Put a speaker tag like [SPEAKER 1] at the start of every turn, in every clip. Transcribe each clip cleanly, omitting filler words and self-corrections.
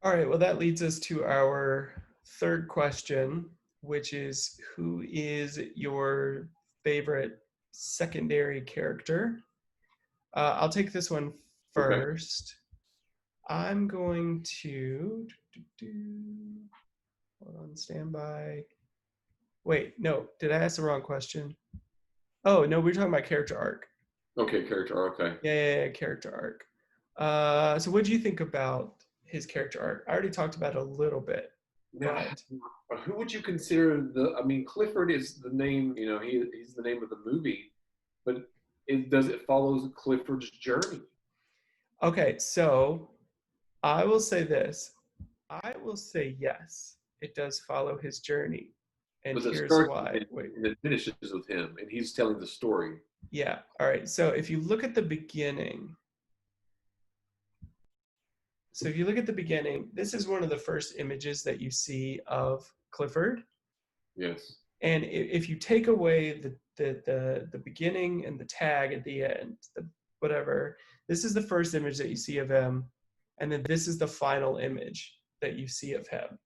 [SPEAKER 1] All right, well, that leads us to our third question, which is who is your favorite secondary character? I'll take this one
[SPEAKER 2] Okay.
[SPEAKER 1] first. I'm going to hold on standby. Wait, no, did I ask the wrong question? Oh, no, we're talking about character arc.
[SPEAKER 2] Okay, character. Okay.
[SPEAKER 1] Yeah, character arc. So what do you think about his character arc? I already talked about it a little bit,
[SPEAKER 2] Now,
[SPEAKER 1] but
[SPEAKER 2] who would you consider the? I mean, Clifford is the name. He's the name of the movie, but does it follows Clifford's journey?
[SPEAKER 1] okay, so I will say this. I will say yes, it does follow his journey. And
[SPEAKER 2] Because it
[SPEAKER 1] here's
[SPEAKER 2] starts with
[SPEAKER 1] why.
[SPEAKER 2] him
[SPEAKER 1] Wait,
[SPEAKER 2] and it finishes with him, and he's telling the story.
[SPEAKER 1] yeah. All right. So if you look at the beginning, this is one of the first images that you see of Clifford.
[SPEAKER 2] Yes.
[SPEAKER 1] And if you take away the beginning and the tag at the end, the whatever, this is the first image that you see of him, and then this is the final image that you see of him.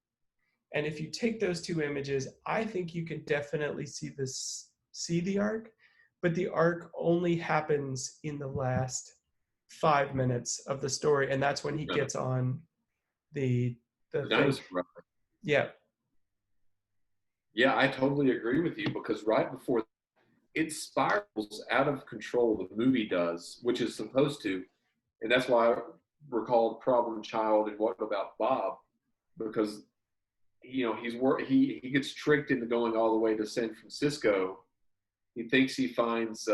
[SPEAKER 1] And if you take those two images, I think you can definitely see the arc, but the arc only happens in the last 5 minutes of the story, and that's when he
[SPEAKER 2] No,
[SPEAKER 1] gets on the the
[SPEAKER 2] the
[SPEAKER 1] thing.
[SPEAKER 2] dinosaur.
[SPEAKER 1] Yeah,
[SPEAKER 2] Yeah, I totally agree with you because right before it spirals out of control, the movie does, which is supposed to, and that's why we're called Problem Child and What About Bob, because he gets tricked into going all the way to San Francisco. He thinks he finds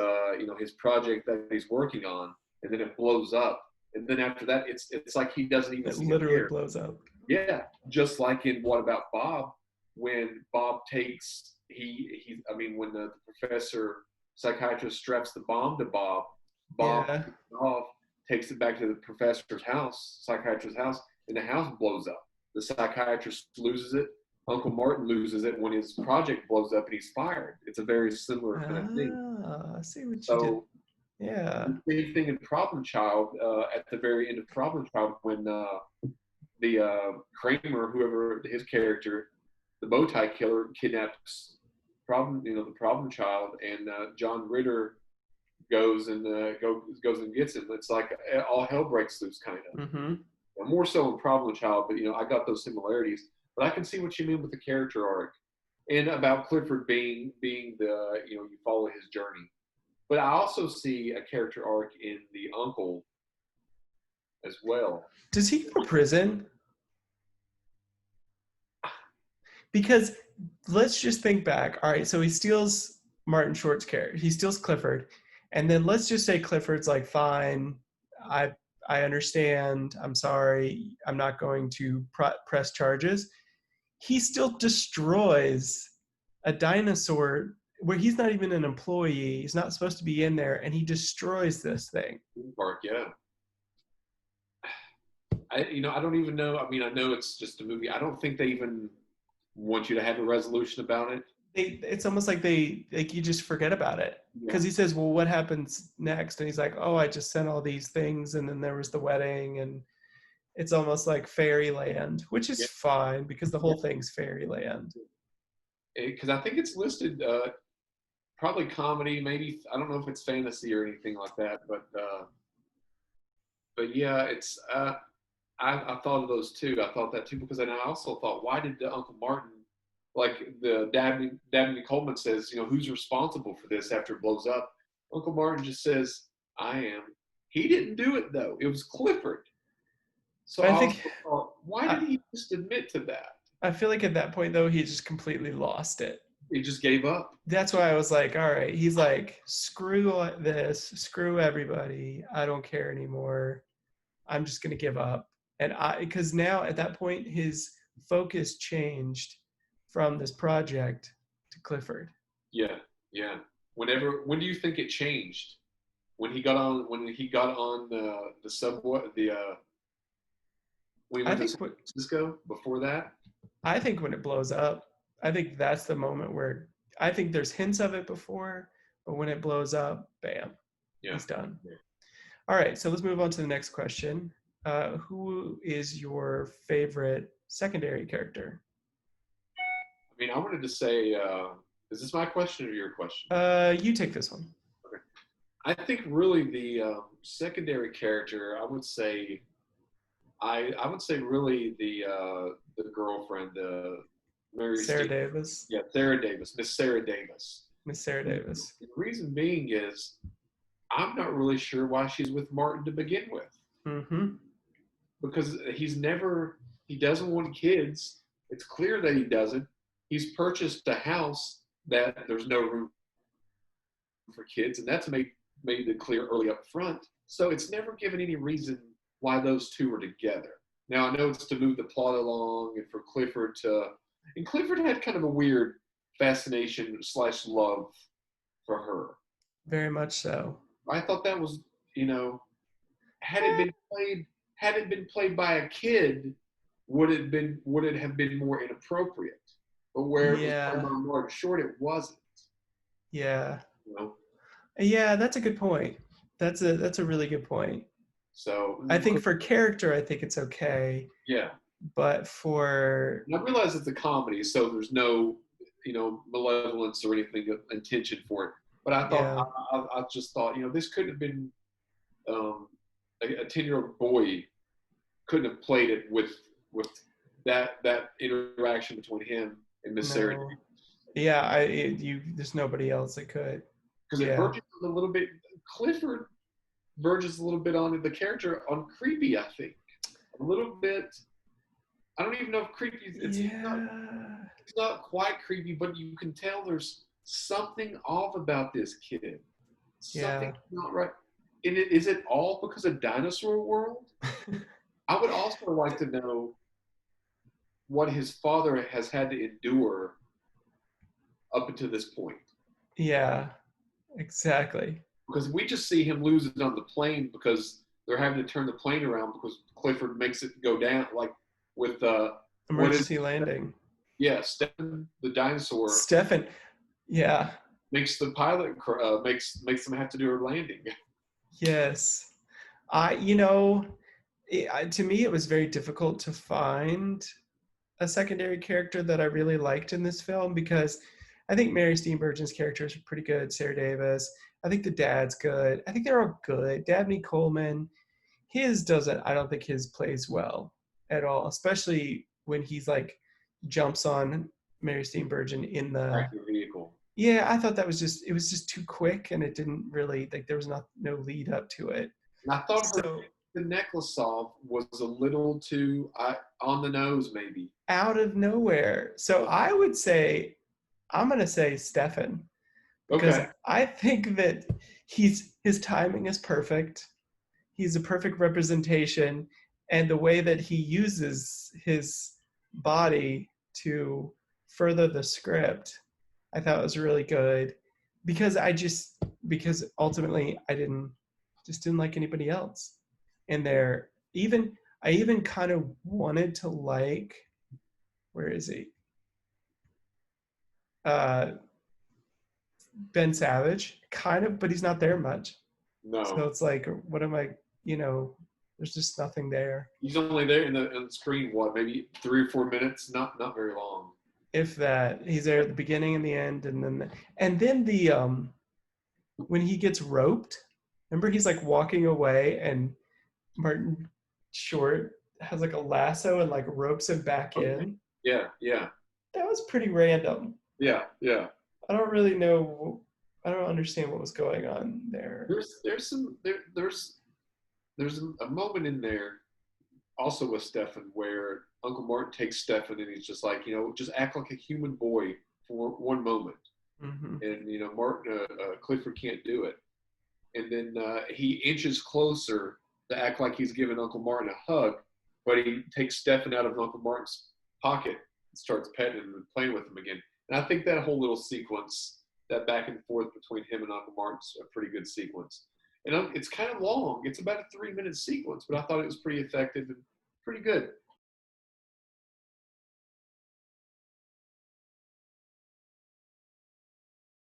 [SPEAKER 2] his project that he's working on, and then it blows up. And then after that, it's like he doesn't even
[SPEAKER 1] it
[SPEAKER 2] see it
[SPEAKER 1] literally
[SPEAKER 2] there.
[SPEAKER 1] blows up.
[SPEAKER 2] Yeah, just like in What About Bob, when Bob takes I mean when the professor psychiatrist straps the bomb to Bob, Bob
[SPEAKER 1] Yeah.
[SPEAKER 2] takes it off, takes it back to the professor's house, psychiatrist's house, and the house blows up. The psychiatrist loses it. Uncle Martin loses it when his project blows up and he's fired. It's a very similar kind of thing.
[SPEAKER 1] I see what you did.
[SPEAKER 2] So
[SPEAKER 1] Yeah.
[SPEAKER 2] the same thing in Problem Child. At the very end of Problem Child, when the Kramer, whoever his character, the bow tie killer, kidnaps the problem child, and John Ritter goes and gets him. It's like all hell breaks loose, kind of.
[SPEAKER 1] Mm-hmm.
[SPEAKER 2] More so in Problem Child, but I got those similarities. But I can see what you mean with the character arc and about Clifford being the you follow his journey. But I also see a character arc in the uncle as well.
[SPEAKER 1] Does he go to prison? Because let's just think back. All right, so he steals Martin Short's character. He steals Clifford, and then let's just say Clifford's like, "Fine, I I understand. I'm sorry. I'm not going to press charges." He still destroys a dinosaur where he's not even an employee. He's not supposed to be in there, and he destroys this thing.
[SPEAKER 2] Park, yeah. I don't even know. I mean, I know it's just a movie. I don't think they even want you to have a resolution about it.
[SPEAKER 1] It's almost like they like you just forget about it
[SPEAKER 2] Yeah,
[SPEAKER 1] because he says, "Well, what happens next?" And he's like, "Oh, I just sent all these things, and then there was the wedding, and it's almost like fairyland," which is
[SPEAKER 2] yeah,
[SPEAKER 1] fine because the
[SPEAKER 2] yeah.
[SPEAKER 1] whole thing's fairyland.
[SPEAKER 2] Because I think it's listed probably comedy, maybe I don't know if it's fantasy or anything like that, but yeah, it's I thought of those too. I thought that too because then I also thought, why did Uncle Martin, like the Dabney Coleman says, who's responsible for this after it blows up? Uncle Martin just says, "I am." He didn't do it though. It was Clifford. So
[SPEAKER 1] But I
[SPEAKER 2] I
[SPEAKER 1] think
[SPEAKER 2] also thought, why did
[SPEAKER 1] I,
[SPEAKER 2] he just admit to that?
[SPEAKER 1] I feel like at that point though he just completely lost it.
[SPEAKER 2] He just gave up.
[SPEAKER 1] That's why I was like, all right. He's like, screw this, screw everybody. I don't care anymore. I'm just gonna give up. And because now at that point his focus changed from this project to Clifford.
[SPEAKER 2] Yeah, yeah. When do you think it changed? When he got on the subway, when he
[SPEAKER 1] I
[SPEAKER 2] went to
[SPEAKER 1] think
[SPEAKER 2] San Francisco. Before that,
[SPEAKER 1] I think when it blows up, I think that's the moment where I think there's hints of it before, but when it blows up, bam,
[SPEAKER 2] yeah,
[SPEAKER 1] he's done.
[SPEAKER 2] yeah.
[SPEAKER 1] All right, so let's move on to the next question. who is your favorite secondary character?
[SPEAKER 2] I mean, I wanted to say, is this my question or your question?
[SPEAKER 1] You take this one.
[SPEAKER 2] Okay. I think really the secondary character, I would say really the girlfriend, the Mary
[SPEAKER 1] Sarah
[SPEAKER 2] Steenburgen.
[SPEAKER 1] Davis.
[SPEAKER 2] Yeah, Sarah Davis, Miss Sarah Davis.
[SPEAKER 1] Miss Sarah Davis.
[SPEAKER 2] The reason being is I'm not really sure why she's with Martin to begin with,
[SPEAKER 1] Mm-hmm.
[SPEAKER 2] because he doesn't want kids. It's clear that he doesn't. He's purchased a house that there's no room for kids, and that's made it clear early up front. So it's never given any reason why those two are together. Now I know it's to move the plot along and for Clifford to, and Clifford had kind of a weird fascination / love for her.
[SPEAKER 1] Very much so.
[SPEAKER 2] I thought that was, you know, had it been played by a kid, would it have been more inappropriate? But where it was played
[SPEAKER 1] Yeah.
[SPEAKER 2] by Martin Short, it wasn't.
[SPEAKER 1] Yeah.
[SPEAKER 2] You know,
[SPEAKER 1] Yeah, that's a good point. That's a really good point.
[SPEAKER 2] so
[SPEAKER 1] I think for character, I think it's okay,
[SPEAKER 2] yeah.
[SPEAKER 1] but for
[SPEAKER 2] And I realize it's a comedy, so there's no, malevolence or anything of intention for it. But I thought,
[SPEAKER 1] yeah,
[SPEAKER 2] I just thought, this couldn't have been a 10-year-old boy couldn't have played it with that interaction between him and Miss Sarah,
[SPEAKER 1] no, yeah, there's nobody else that could.
[SPEAKER 2] because it
[SPEAKER 1] Yeah,
[SPEAKER 2] verges a little bit. Clifford verges a little bit on the character on creepy. I think a little bit. I don't even know if creepy.
[SPEAKER 1] yeah,
[SPEAKER 2] It's not quite creepy, but you can tell there's something off about this kid.
[SPEAKER 1] yeah.
[SPEAKER 2] Something not right. And is it all because of Dinosaur World? I would also like to know what his father has had to endure up until this point.
[SPEAKER 1] Yeah, exactly.
[SPEAKER 2] Because we just see him lose it on the plane because they're having to turn the plane around because Clifford makes it go down, like with what is
[SPEAKER 1] Emergency landing.
[SPEAKER 2] yeah, Stefan the dinosaur
[SPEAKER 1] Stefan, yeah,
[SPEAKER 2] makes the pilot makes them have to do a landing.
[SPEAKER 1] yes. To me, it was very difficult to find a secondary character that I really liked in this film because I think Mary Steenburgen's characters are pretty good. Sarah Davis. I think the dad's good. I think they're all good. Dabney Coleman, his doesn't. I don't think his plays well at all, especially when he's like jumps on Mary Steenburgen in the.
[SPEAKER 2] Tractor vehicle.
[SPEAKER 1] Yeah, I thought it was just too quick and it didn't really like there was no lead up to it.
[SPEAKER 2] And I thought her
[SPEAKER 1] So
[SPEAKER 2] the necklace off was a little too on the nose, maybe.
[SPEAKER 1] out of nowhere. So I would say I'm gonna say Stefan because
[SPEAKER 2] Okay.
[SPEAKER 1] I think that his timing is perfect. He's a perfect representation, and the way that he uses his body to further the script, I thought was really good. Because ultimately I didn't like anybody else in there. Even I even kind of wanted to like where is he? Uh, Ben Savage, kind of, but he's not there much. So
[SPEAKER 2] No,
[SPEAKER 1] it's like, what am I? You know, there's just nothing there.
[SPEAKER 2] he's only there in the screen. What, maybe 3 or 4 minutes? Not very long.
[SPEAKER 1] If that, he's there at the beginning and the end, and then the when he gets roped. Remember, he's like walking away, and Martin Short has like a lasso and like ropes him back
[SPEAKER 2] Okay.
[SPEAKER 1] in.
[SPEAKER 2] Yeah, yeah,
[SPEAKER 1] That was pretty random.
[SPEAKER 2] yeah, yeah.
[SPEAKER 1] I don't really know. I don't understand what was going on there.
[SPEAKER 2] There's a moment in there also with Stefan where Uncle Martin takes Stefan and he's just like, just act like a human boy for one moment.
[SPEAKER 1] Hmm.
[SPEAKER 2] And Martin Clifford can't do it. And then he inches closer to act like he's giving Uncle Martin a hug, but he takes Stefan out of Uncle Martin's pocket and starts petting him and playing with him again. And I think that whole little sequence, that back and forth between him and Uncle Martin's a pretty good sequence. And it's kind of long. It's about a 3-minute sequence, but I thought it was pretty effective and pretty good.